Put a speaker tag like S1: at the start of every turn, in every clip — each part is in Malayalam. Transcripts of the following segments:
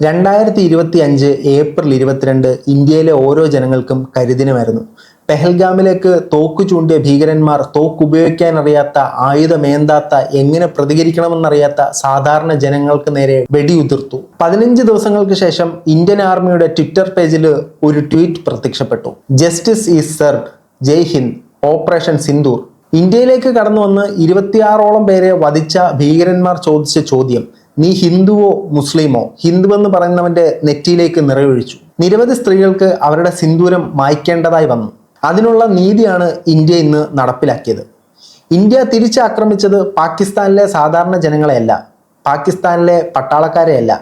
S1: 2025 ഏപ്രിൽ 22 ഇന്ത്യയിലെ ഓരോ ജനങ്ങൾക്കും കരിദിനമായിരുന്നു. പെഹൽഗാമിലേക്ക് തോക്ക് ചൂണ്ടിയ ഭീകരന്മാർ തോക്ക് ഉപയോഗിക്കാനറിയാത്ത, ആയുധമേന്താത്ത, എങ്ങനെ പ്രതികരിക്കണമെന്നറിയാത്ത സാധാരണ ജനങ്ങൾക്ക് നേരെ വെടിയുതിർത്തു. 15 ദിവസങ്ങൾക്ക് ശേഷം ഇന്ത്യൻ ആർമിയുടെ ട്വിറ്റർ പേജിൽ ഒരു ട്വീറ്റ് പ്രത്യക്ഷപ്പെട്ടു. Justice is served, Jai Hind, operation Sindoor. ഇന്ത്യയിലേക്ക് കടന്നു വന്ന് 26ഓളം പേരെ വധിച്ച ഭീകരന്മാർ ചോദിച്ച ചോദ്യം, നീ ഹിന്ദുവോ മുസ്ലിമോ? ഹിന്ദു എന്ന് പറയുന്നവന്റെ നെറ്റിയിലേക്ക് നിറയൊഴിച്ചു. നിരവധി സ്ത്രീകൾക്ക് അവരുടെ സിന്ദൂരം മായ്ക്കേണ്ടതായി വന്നു. അതിനുള്ള നീതിയാണ് ഇന്ത്യ ഇന്ന് നടപ്പിലാക്കിയത്. ഇന്ത്യ തിരിച്ചാക്രമിച്ചത് പാകിസ്ഥാനിലെ സാധാരണ ജനങ്ങളെയല്ല, പാകിസ്ഥാനിലെ പട്ടാളക്കാരെയല്ല,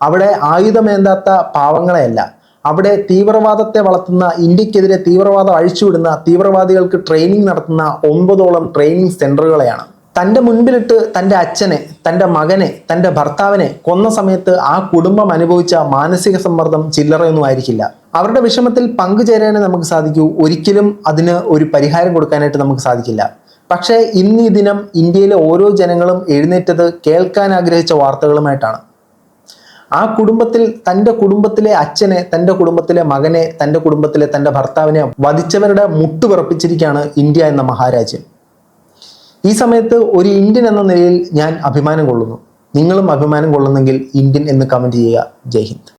S1: അവിടെ ആയുധമേന്താത്ത പാവങ്ങളെയല്ല, അവിടെ തീവ്രവാദത്തെ വളർത്തുന്ന, ഇന്ത്യക്കെതിരെ തീവ്രവാദം അഴിച്ചുവിടുന്ന തീവ്രവാദികൾക്ക് ട്രെയിനിങ് നടത്തുന്ന 9ഓളം ട്രെയിനിങ് സെന്ററുകളെയാണ്. തൻ്റെ മുൻപിലിട്ട് തൻ്റെ അച്ഛനെ, തൻ്റെ മകനെ, തൻ്റെ ഭർത്താവിനെ കൊന്ന സമയത്ത് ആ കുടുംബം അനുഭവിച്ച മാനസിക സമ്മർദ്ദം ചില്ലറയൊന്നും ആയിരിക്കില്ല. അവരുടെ വിഷമത്തിൽ പങ്കുചേരാനേ നമുക്ക് സാധിക്കൂ, ഒരിക്കലും അതിന് ഒരു പരിഹാരം കൊടുക്കാനായിട്ട് നമുക്ക് സാധിക്കില്ല. പക്ഷേ ഇന്ന് ഈ ദിനം ഇന്ത്യയിലെ ഓരോ ജനങ്ങളും എഴുന്നേറ്റത് കേൾക്കാൻ ആഗ്രഹിച്ച വാർത്തകളുമായിട്ടാണ്. ആ കുടുംബത്തിൽ തൻ്റെ കുടുംബത്തിലെ അച്ഛനെ, തൻ്റെ കുടുംബത്തിലെ മകനെ, തൻ്റെ കുടുംബത്തിലെ തൻ്റെ ഭർത്താവിനെ വധിച്ചവരുടെ മുട്ടുവിറപ്പിച്ചിരിക്കുകയാണ് ഇന്ത്യ എന്ന മഹാരാജ്യം. ഈ സമയത്ത് ഒരു ഇന്ത്യൻ എന്ന നിലയിൽ ഞാൻ അഭിമാനം കൊള്ളുന്നു. നിങ്ങളും അഭിമാനം കൊള്ളുന്നെങ്കിൽ ഇന്ത്യൻ എന്ന് കമൻറ്റ് ചെയ്യുക. ജയ് ഹിന്ദ്.